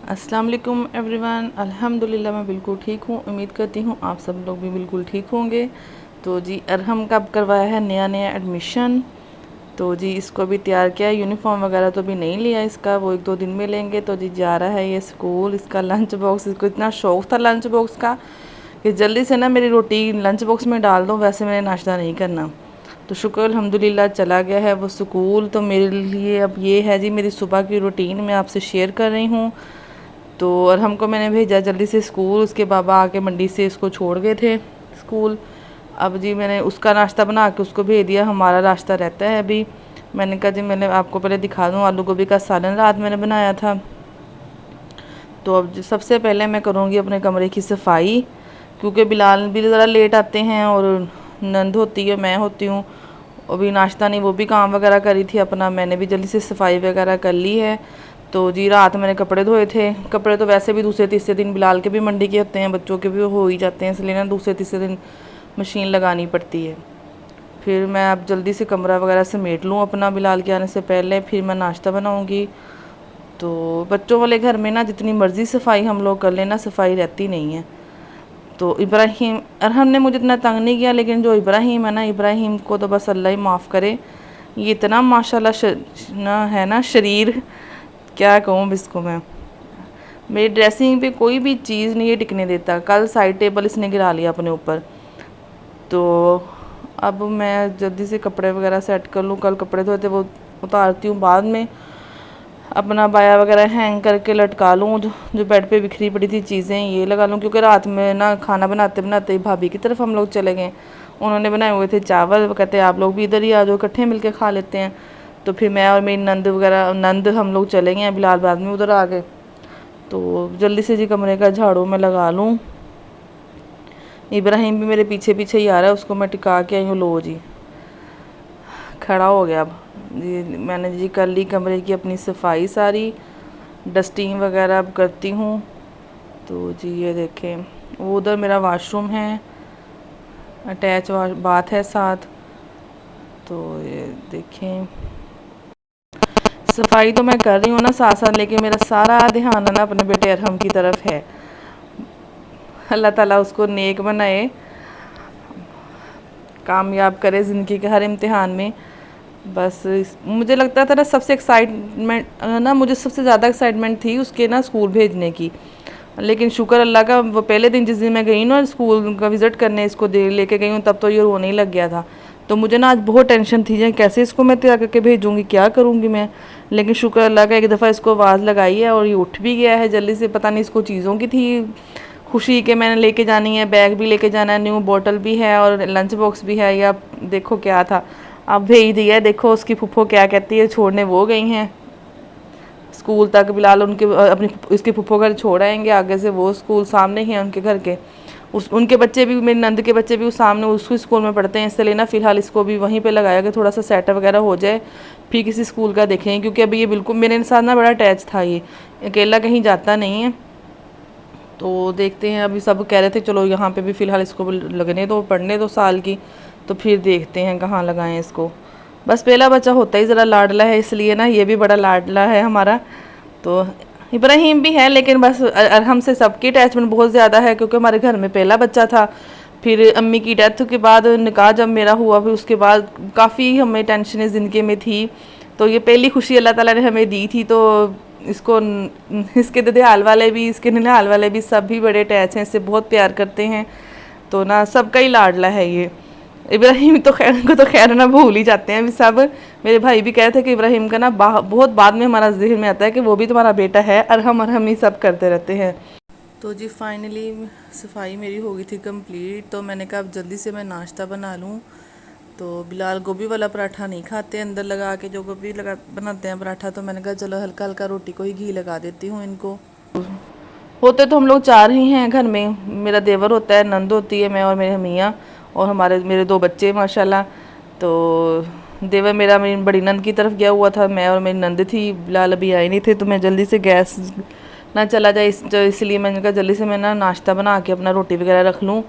अस्सलाम वालेकुम एवरीवन। अल्हम्दुलिल्लाह मैं बिल्कुल ठीक हूँ। उम्मीद करती हूँ आप सब लोग भी बिल्कुल ठीक होंगे। तो जी अरहम का अब करवाया है नया एडमिशन। तो जी इसको अभी तैयार किया है, यूनिफॉर्म वगैरह तो अभी नहीं लिया इसका, वो 1-2 दिन में लेंगे। तो जी जा रहा है ये स्कूल। इसका लंच बॉक्स, इसको इतना शौक़ था लंच बॉक्स का कि जल्दी से ना मेरी रोटी लंच बॉक्स में डाल दो, वैसे मैंने नाश्ता नहीं करना। तो शुक्र अल्हम्दुलिल्लाह चला गया है वो स्कूल। तो मेरे लिए अब ये है जी मेरी सुबह की रूटीन, मैं आपसे शेयर कर रही हूँ। तो और हमको मैंने भेजा जल्दी से स्कूल, उसके बाबा आके मंडी से इसको छोड़ गए थे स्कूल। अब जी मैंने उसका नाश्ता बना के उसको भेज दिया, हमारा नाश्ता रहता है अभी। मैंने कहा जी मैंने आपको पहले दिखा दूँ, आलू गोभी का सालन रात मैंने बनाया था। तो अब सबसे पहले मैं करूँगी अपने कमरे की सफाई, क्योंकि बिलाल भी ज़रा लेट आते हैं और नंद होती है, मैं होती हूँ। अभी नाश्ता नहीं, वो भी काम वगैरह करी थी अपना, मैंने भी जल्दी से सफाई वगैरह कर ली है। तो जी रात मैंने कपड़े धोए थे। कपड़े तो वैसे भी दूसरे तीसरे दिन बिलाल के भी मंडी के होते हैं, बच्चों के भी हो ही जाते हैं, इसलिए ना दूसरे तीसरे दिन मशीन लगानी पड़ती है। फिर मैं अब जल्दी से कमरा वगैरह समेट लूँ अपना बिलाल के आने से पहले, फिर मैं नाश्ता बनाऊँगी। तो बच्चों वाले घर में ना जितनी मर्ज़ी सफाई हम लोग कर लेना, सफाई रहती नहीं है। तो इब्राहिम अरहम ने मुझे इतना तंग नहीं किया, लेकिन जो इब्राहिम है ना, इब्राहिम को तो बस अल्लाह ही माफ़ करे। ये इतना माशाल्लाह ना है ना शरीर, क्या कहूँ इसको मैं। मेरी ड्रेसिंग पे कोई भी चीज़ नहीं ये टिकने देता। कल साइड टेबल इसने गिरा लिया अपने ऊपर। तो अब मैं जल्दी से कपड़े वगैरह सेट कर लूँ, कल कपड़े धोए थे वो उतारती हूँ बाद में। अपना बाया वगैरह हैंग करके लटका लूँ, जो बेड पे बिखरी पड़ी थी चीज़ें ये लगा लूँ, क्योंकि रात में ना खाना बनाते बनाते ही भाभी की तरफ हम लोग चले गए। उन्होंने बनाए हुए थे चावल, वो कहते आप लोग भी इधर ही आ जाओ, इकट्ठे मिलके खा लेते हैं। तो फिर मैं और मेरी नंद हम लोग चले गए, बिलाल बाद में उधर आ गए। तो जल्दी से जी कमरे का झाड़ू मैं लगा लूँ। इब्राहिम भी मेरे पीछे पीछे ही आ रहा है, उसको मैं टिका के आई हूँ। लो जी खड़ा हो गया। अब जी मैंने जी कर ली कमरे की अपनी सफाई सारी, डस्टिंग वगैरह अब करती हूँ। तो जी ये देखें, वो उधर मेरा वाशरूम है, अटैच बाथ है साथ। तो ये देखें सफाई तो मैं कर रही हूँ ना साथ साथ, लेकिन मेरा सारा ध्यान है ना अपने बेटे अरहम की तरफ है। अल्लाह ताला उसको नेक बनाए, कामयाब करे ज़िंदगी के हर इम्तिहान में। बस मुझे लगता था ना सबसे एक्साइटमेंट ना, मुझे सबसे ज़्यादा एक्साइटमेंट थी उसके ना स्कूल भेजने की। लेकिन शुक्र अल्लाह का, वो पहले दिन जिस दिन मैं गई ना स्कूल का विज़िट करने, इसको दे लेके गई हूँ, तब तो ये रोने ही लग गया था। तो मुझे ना आज बहुत टेंशन थी जी कैसे इसको मैं तैयार करके भेजूँगी, क्या करूँगी मैं। लेकिन शुक्र अल्लाह का, एक दफ़ा इसको आवाज़ लगाई है और ये उठ भी गया है जल्दी से। पता नहीं इसको चीज़ों की थी खुशी के मैंने लेके जानी है, बैग भी लेके जाना है, न्यू बॉटल भी है और लंच बॉक्स भी है, या देखो क्या था। अब भेज दिया है, देखो उसकी फूफो क्या कहती है, छोड़ने वो गई हैं स्कूल तक। बिलाल उनके अपनी इसके फूफो घर छोड़ आएंगे, आगे से वो स्कूल सामने ही है उनके घर के। उनके बच्चे भी, मेरी नंद के बच्चे भी उस सामने उसको स्कूल में पढ़ते हैं, इसलिए ना फ़िलहाल इसको भी वहीं पे लगाया कि थोड़ा सा सेटअप वगैरह हो जाए, फिर किसी स्कूल का देखें। क्योंकि अभी ये बिल्कुल मेरे साथ ना बड़ा अटैच था, ये अकेला कहीं जाता नहीं है। तो देखते हैं, अभी सब कह रहे थे चलो यहाँ पे भी फ़िलहाल इसको लगने दो, पढ़ने दो साल की, तो फिर देखते हैं कहाँ लगाएं इसको। बस पहला बच्चा होता ही ज़रा लाडला है, इसलिए ना ये भी बड़ा लाडला है हमारा। तो इब्राहिम भी है, लेकिन बस अरहम से सबकी अटैचमेंट बहुत ज़्यादा है, क्योंकि हमारे घर में पहला बच्चा था। फिर अम्मी की डेथ के बाद निकाह जब मेरा हुआ, फिर उसके बाद काफ़ी हमें टेंशनें ज़िंदगी में थी। तो ये पहली खुशी अल्लाह ताला ने हमें दी थी। तो इसको इसके ददियाल वाले भी, इसके ननिहाल वाले भी, सब भी बड़े अटैच हैं, इससे बहुत प्यार करते हैं। तो ना सबका ही लाडला है ये। इब्राहिम तो खैर को तो खैर ना भूल ही जाते हैं अभी सब। मेरे भाई भी कह रहे थे कि इब्राहिम का ना बहुत बाद में हमारा जहन में आता है कि वो भी तुम्हारा बेटा है, अरहम ही सब करते रहते हैं। तो जी फाइनली सफाई मेरी हो गई थी कंप्लीट। तो मैंने कहा अब जल्दी से मैं नाश्ता बना लूँ। तो बिलाल गोभी वाला पराठा नहीं खाते अंदर लगा के, जो गोभी लगा बनाते हैं पराठा। तो मैंने कहा चलो हल्का हल्का रोटी को ही घी लगा देती हूँ इनको। होते तो हम लोग 4 ही हैं घर में, मेरा देवर होता है, नंद होती है, मैं और मेरे मियाँ, और मेरे 2 बच्चे माशाल्लाह। तो देवर मेरा मेरी बड़ी नंद की तरफ गया हुआ था, मैं और मेरी नंद थी, बिलाल अभी आए नहीं थे। तो मैं जल्दी से गैस ना चला जाए इसलिए मैंने कहा जल्दी से मैं ना नाश्ता बना के अपना रोटी वगैरह रख लूँ।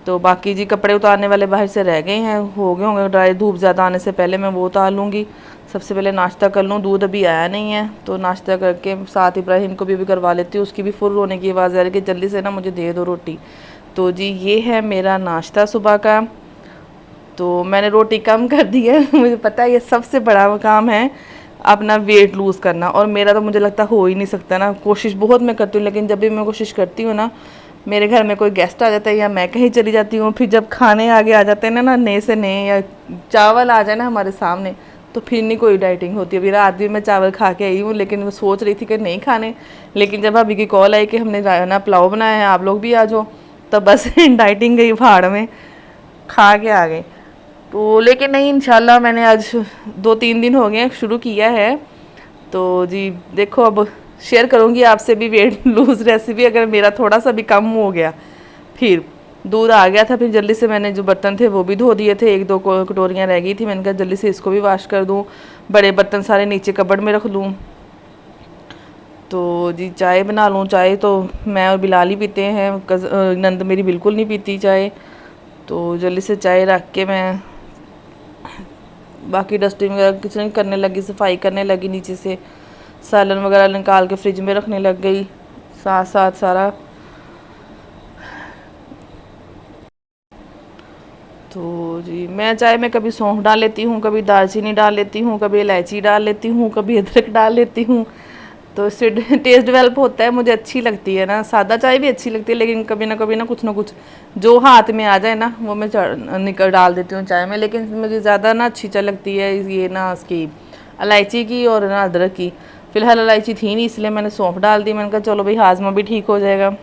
तो बाकी जी कपड़े उतारने वाले बाहर से रह गए हैं, हो गए होंगे ड्राई, धूप ज़्यादा आने से पहले मैं वो उतार लूँगी। सबसे पहले नाश्ता कर लूँ, दूध अभी आया नहीं है तो नाश्ता करके साथ इब्राहिम को भी करवा लेती हूँ, उसकी भी फुल रोने की आवाज़ आ रही है कि जल्दी से ना मुझे दे दो रोटी। तो जी ये है मेरा नाश्ता सुबह का। तो मैंने रोटी कम कर दी है मुझे पता है ये सबसे बड़ा काम है अपना वेट लूज़ करना, और मेरा तो मुझे लगता हो ही नहीं सकता ना, कोशिश बहुत मैं करती हूँ लेकिन जब भी मैं कोशिश करती हूँ ना, मेरे घर में कोई गेस्ट आ जाता है या मैं कहीं चली जाती हूँ, फिर जब खाने आगे आ जाते हैं ना नए से नए, या चावल आ जाए ना हमारे सामने, तो फिर नहीं कोई डाइटिंग होती। अभी रात भी मैं चावल खा के आई हूँ, लेकिन मैं सोच रही थी कि नहीं खाने, लेकिन जब अभी की कॉल आई कि हमने ना पुलाव बनाया है, आप लोग भी आ जाओ, तब बस डाइटिंग गई भाड़ में, खा के आ गए। तो लेकिन नहीं, इंशाल्लाह मैंने आज 2-3 दिन हो गए शुरू किया है, तो जी देखो अब शेयर करूँगी आपसे भी वेट लूज़ रेसिपी, अगर मेरा थोड़ा सा भी कम हो गया। फिर दूध आ गया था, फिर जल्दी से मैंने जो बर्तन थे वो भी धो दिए थे, 1-2 कटोरियाँ रह गई थी, मैंने कहा जल्दी से इसको भी वॉश कर दूँ, बड़े बर्तन सारे नीचे कबर्ड में रख दूँ। तो जी चाय बना लूँ, चाय तो मैं और बिलाल ही पीते हैं, नंद मेरी बिल्कुल नहीं पीती चाय। तो जल्दी से चाय रख के मैं बाकी डस्टिंग वगैरह किचन करने लगी, सफाई करने लगी, नीचे से सालन वगैरह निकाल के फ्रिज में रखने लग गई, साथ साथ सारा। तो जी मैं चाय में कभी सौंफ डाल लेती हूँ, कभी दालचीनी डाल लेती हूँ, कभी इलायची डाल लेती हूँ, कभी अदरक डाल लेती हूँ, तो इससे टेस्ट डेवलप होता है, मुझे अच्छी लगती है ना। सादा चाय भी अच्छी लगती है, लेकिन कभी ना कुछ जो हाथ में आ जाए ना वो मैं निकल डाल देती हूँ चाय में। लेकिन मुझे ज़्यादा ना अच्छी चाय लगती है ये ना उसकी इलायची की और ना अदरक की। फ़िलहाल इलायची थी नहीं इसलिए मैंने सौंफ डाल दी, मैंने कहा चलो भाई हाजमा भी ठीक हो जाएगा,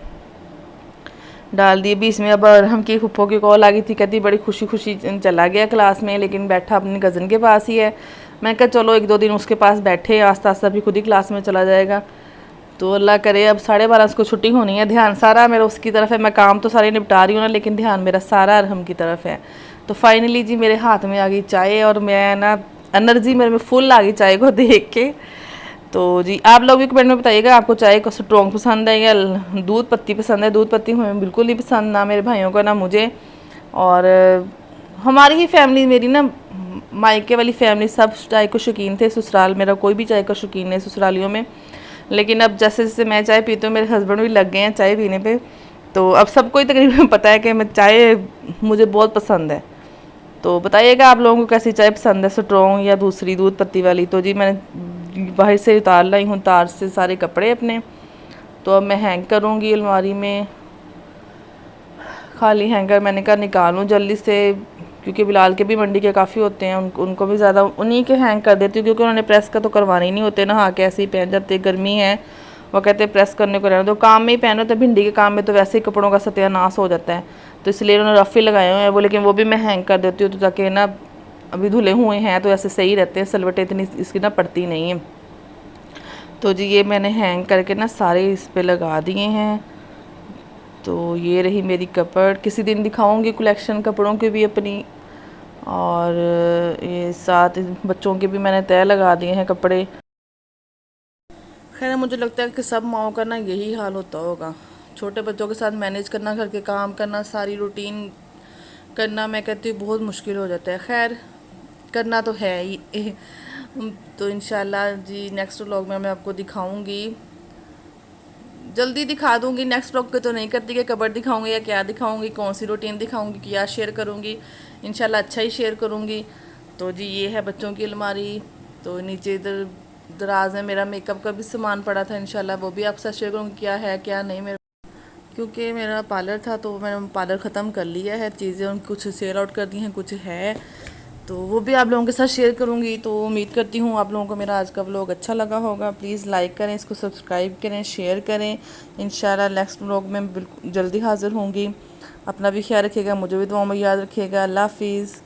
डाल दिए। बीच में अब हम की फुप्पो की कॉल आ गई थी, कहती बड़ी खुशी खुशी चला गया क्लास में, लेकिन बैठा अपनी कज़न के पास ही है। मैं कहा चलो 1-2 दिन उसके पास बैठे, आस्ता आस्ता भी खुद ही क्लास में चला जाएगा। तो अल्लाह करे अब 12:30 उसको छुट्टी होनी है, ध्यान सारा मेरा उसकी तरफ है। मैं काम तो सारे निपटा रही हूँ ना, लेकिन ध्यान मेरा सारा अरहम की तरफ है। तो फाइनली जी मेरे हाथ में आ गई चाय, और मैं ना एनर्जी मेरे में फुल आ गई चाय को देख के। तो जी आप लोग भी कमेंट में बताइएगा आपको चाय को स्ट्रॉन्ग पसंद है या दूध पत्ती पसंद है। दूध पत्ती हमें बिल्कुल नहीं पसंद, ना मेरे भाइयों को ना मुझे। और हमारी ही फैमिली, मेरी ना मायके वाली फैमिली सब चाय को शौकीन थे, ससुराल मेरा कोई भी चाय का शौकीन है ससुरालियों में। लेकिन अब जैसे जैसे मैं चाय पीती हूँ, मेरे हस्बैंड भी लग गए हैं चाय पीने पे, तो अब सबको ही तकरीबन पता है कि मैं चाय मुझे बहुत पसंद है। तो बताइएगा आप लोगों को कैसी चाय पसंद है, स्ट्रॉन्ग या दूसरी दूध पत्ती वाली। तो जी मैंने बाहर से उतार लाई हूँ, तार से सारे कपड़े अपने, तो अब मैं हैंग करूँगी अलमारी में। खाली हैंगर मैंने कहा निकालूँ जल्दी से, क्योंकि बिलाल के भी मंडी के काफ़ी होते हैं, उनको भी ज़्यादा उन्हीं के हैंग कर देती हूँ, क्योंकि उन्होंने प्रेस का तो करवाने ही नहीं होते, नहा के ऐसे ही पहन जाते। गर्मी है, वो कहते हैं प्रेस करने को रहने दो, काम में ही पहनो। तो भिंडी के काम में तो वैसे ही कपड़ों का सत्यानाश हो जाता है, तो इसलिए उन्होंने रफ़ी लगाए हुए हैं वो, लेकिन वो भी मैं हैंग कर देती हूँ, तो जाके ना अभी धुले हुए हैं तो ऐसे सही रहते हैं, सलवटें इतनी इसकी ना पड़ती नहीं है। तो जी ये मैंने हैंग करके ना सारे इस पर लगा दिए हैं। तो ये रही मेरी कपड़, किसी दिन दिखाऊंगी कलेक्शन कपड़ों की भी अपनी। और ये साथ बच्चों के भी मैंने तय लगा दिए हैं कपड़े। खैर मुझे लगता है कि सब माओ का ना यही हाल होता होगा, छोटे बच्चों के साथ मैनेज करना, घर के काम करना, सारी रूटीन करना, मैं कहती हूँ बहुत मुश्किल हो जाता है। खैर करना तो है ही तो इंशाल्लाह जी नेक्स्ट व्लॉग में मैं आपको दिखाऊंगी, जल्दी दिखा दूंगी। नेक्स्ट व्लॉग के तो नहीं करती कि कबर दिखाऊंगी या क्या दिखाऊंगी, कौन सी रूटीन दिखाऊंगी, क्या शेयर करूंगी। इंशाल्लाह अच्छा ही शेयर करूंगी। तो जी ये है बच्चों की अलमारी। तो नीचे इधर दराज में मेरा मेकअप का भी सामान पड़ा था, इंशाल्लाह वो भी आपसे शेयर करूँगी क्या है क्या नहीं। मेरे क्योंकि मेरा पार्लर था तो मैंने पार्लर ख़त्म कर लिया है, चीज़ें कुछ सेल आउट कर दी हैं, कुछ है, तो वो भी आप लोगों के साथ शेयर करूँगी। तो उम्मीद करती हूँ आप लोगों को मेरा आज का व्लॉग अच्छा लगा होगा। प्लीज़ लाइक करें, इसको सब्सक्राइब करें, शेयर करें। इंशाल्लाह नेक्स्ट व्लॉग में बिल्कुल जल्दी हाज़िर होंगी। अपना भी ख्याल रखिएगा, मुझे भी दुआओं में याद रखिएगा। अल्लाह हाफिज़।